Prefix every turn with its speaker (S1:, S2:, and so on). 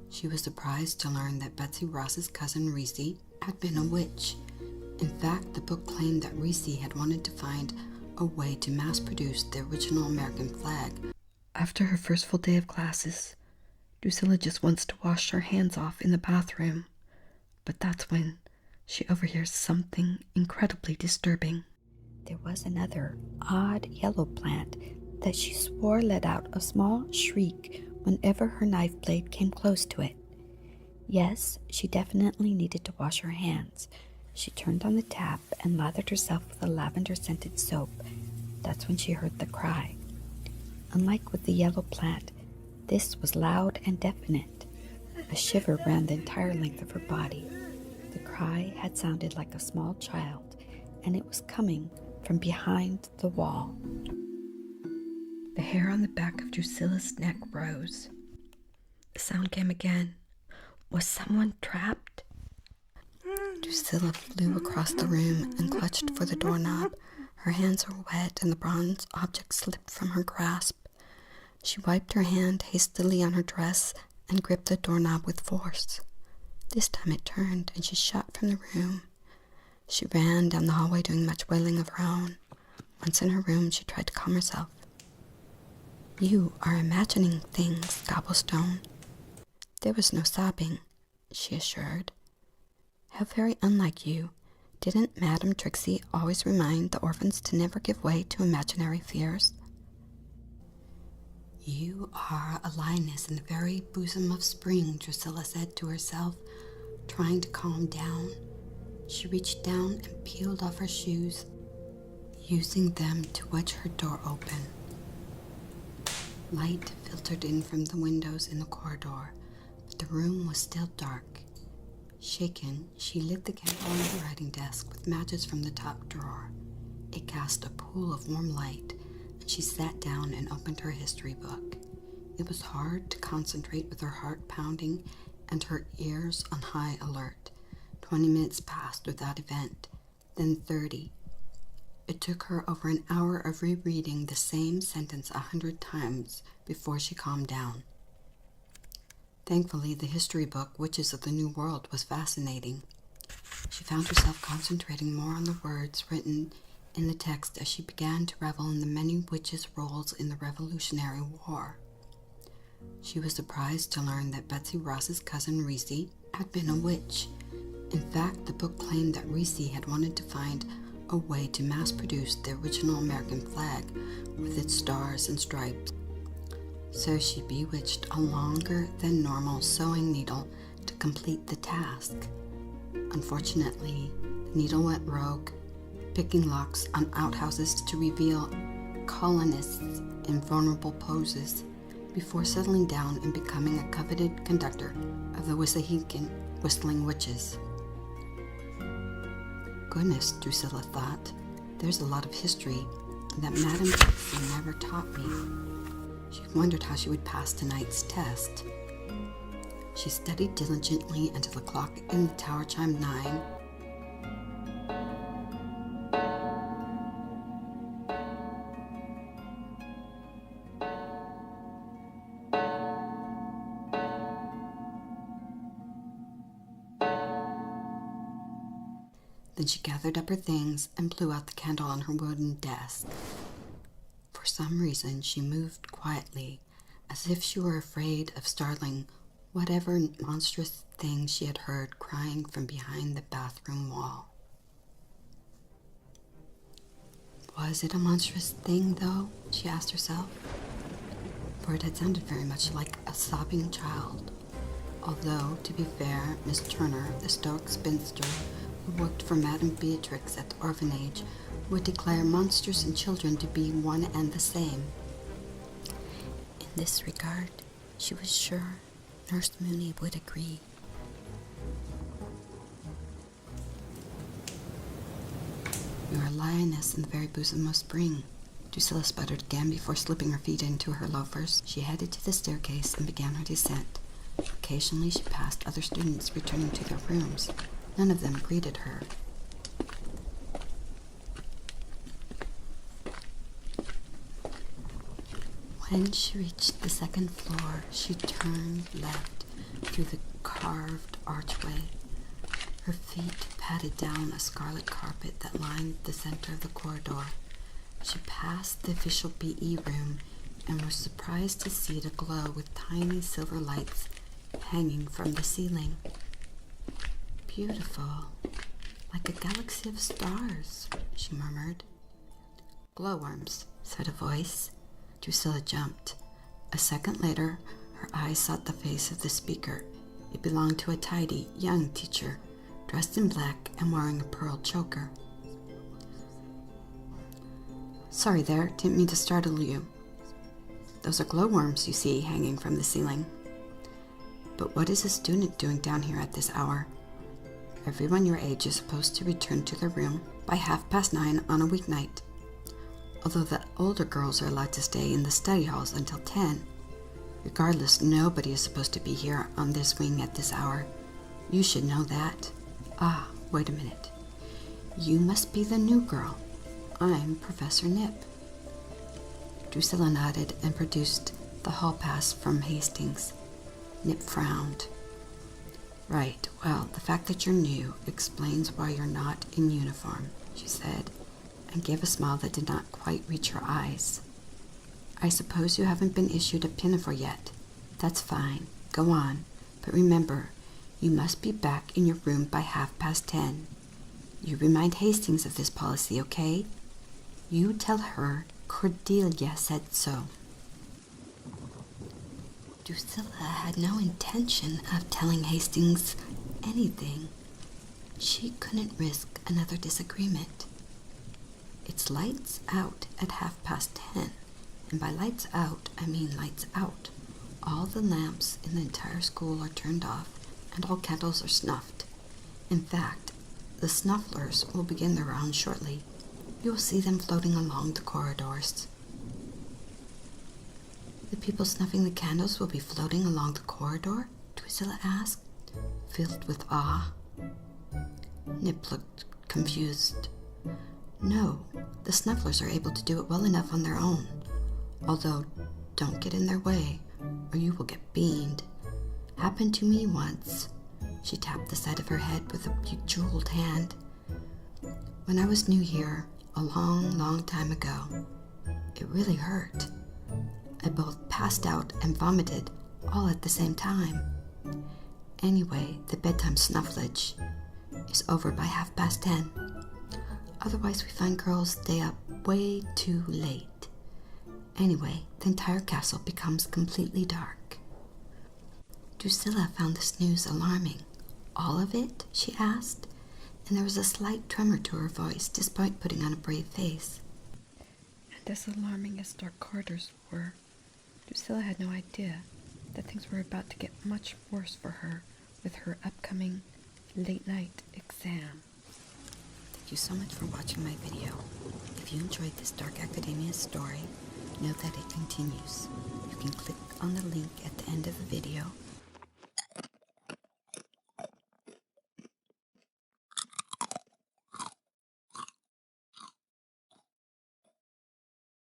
S1: She was surprised to learn that Betsy Ross's cousin Reese had been a witch. In fact, the book claimed that Reese had wanted to find a way to mass-produce the original American flag. After her first full day of classes, Drusilla just wants to wash her hands off in the bathroom. But that's when she overhears something incredibly disturbing.
S2: There was another odd yellow plant that she swore let out a small shriek whenever her knife blade came close to it. Yes, she definitely needed to wash her hands. She turned on the tap and lathered herself with a lavender-scented soap. That's when she heard the cry. Unlike with the yellow plant, this was loud and definite. A shiver ran the entire length of her body. The cry had sounded like a small child, and it was coming from behind the wall.
S1: The hair on the back of Drusilla's neck rose. The sound came again. Was someone trapped? Drusilla flew across the room and clutched for the doorknob. Her hands were wet and the bronze object slipped from her grasp. She wiped her hand hastily on her dress and gripped the doorknob with force. This time it turned and she shot from the room. She ran down the hallway doing much wailing of her own. Once in her room, she tried to calm herself. "You are imagining things, Gobblestone." There was no sobbing, she assured. "How very unlike you. Didn't Madame Trixie always remind the orphans to never give way to imaginary fears?" "You are a lioness in the very bosom of spring," Drusilla said to herself, trying to calm down. She reached down and peeled off her shoes, using them to wedge her door open. Light filtered in from the windows in the corridor, but the room was still dark. Shaken, she lit the candle on the writing desk with matches from the top drawer. It cast a pool of warm light, and she sat down and opened her history book. It was hard to concentrate with her heart pounding and her ears on high alert. 20 minutes passed without event, then 30. It took her over an hour of rereading the same sentence 100 times before she calmed down. Thankfully, the history book, Witches of the New World, was fascinating. She found herself concentrating more on the words written in the text as she began to revel in the many witches' roles in the Revolutionary War. She was surprised to learn that Betsy Ross's cousin Reese had been a witch. In fact, the book claimed that Reese had wanted to find a way to mass-produce the original American flag with its stars and stripes. So she bewitched a longer than normal sewing needle to complete the task. Unfortunately, the needle went rogue, picking locks on outhouses to reveal colonists in vulnerable poses before settling down and becoming a coveted conductor of the Wissahickon Whistling Witches. Goodness, Drusilla thought, there's a lot of history that Madame Trixie never taught me. She wondered how she would pass tonight's test. She studied diligently until the clock in the tower chimed 9. Then she gathered up her things and blew out the candle on her wooden desk. For some reason, she moved quietly, as if she were afraid of startling whatever monstrous thing she had heard crying from behind the bathroom wall. Was it a monstrous thing, though? She asked herself. For it had sounded very much like a sobbing child. Although, to be fair, Miss Turner, the stoic spinster who worked for Madame Beatrix at the orphanage, would declare monsters and children to be one and the same. In this regard, she was sure Nurse Mooney would agree. "You are a lioness in the very bosom of spring," Drusilla sputtered again before slipping her feet into her loafers. She headed to the staircase and began her descent. Occasionally she passed other students returning to their rooms. None of them greeted her. When she reached the second floor, she turned left through the carved archway. Her feet patted down a scarlet carpet that lined the center of the corridor. She passed the official BE room and was surprised to see it aglow with tiny silver lights hanging from the ceiling. Beautiful, like a galaxy of stars, she murmured. Glowworms, said a voice. Drusilla jumped. A second later, her eyes sought the face of the speaker. It belonged to a tidy, young teacher, dressed in black and wearing a pearl choker. Sorry there, didn't mean to startle you. Those are glowworms you see hanging from the ceiling. But what is a student doing down here at this hour? Everyone your age is supposed to return to their room by 9:30 on a weeknight. Although the older girls are allowed to stay in the study halls until 10. Regardless, nobody is supposed to be here on this wing at this hour. You should know that. Ah, wait a minute. You must be the new girl. I'm Professor Nip. Drusilla nodded and produced the hall pass from Hastings. Nip frowned. Right, well, the fact that you're new explains why you're not in uniform, she said, and gave a smile that did not quite reach her eyes. I suppose you haven't been issued a pinafore yet. That's fine. Go on. But remember, you must be back in your room by 10:30. You remind Hastings of this policy, okay? You tell her Cordelia said so. Drusilla had no intention of telling Hastings anything. She couldn't risk another disagreement. It's lights out at 10:30, and by lights out, I mean lights out. All the lamps in the entire school are turned off, and all candles are snuffed. In fact, the snufflers will begin their round shortly. You will see them floating along the corridors. The people snuffing the candles will be floating along the corridor? Drusilla asked, filled with awe. Nip looked confused. No, the snufflers are able to do it well enough on their own. Although, don't get in their way, or you will get beamed. Happened to me once. She tapped the side of her head with a bejeweled hand. When I was new here, a long, long time ago, it really hurt. I both passed out and vomited all at the same time. Anyway, the bedtime snufflage is over by 10:30. Otherwise, we find girls stay up way too late. Anyway, the entire castle becomes completely dark. Drusilla found this news alarming. All of it? She asked, and there was a slight tremor to her voice despite putting on a brave face.
S2: And as alarming as dark corridors were, Drusilla had no idea that things were about to get much worse for her with her upcoming late-night exam.
S1: Thank you so much for watching my video. If you enjoyed this Dark Academia story, note that it continues. You can click on the link at the end of the video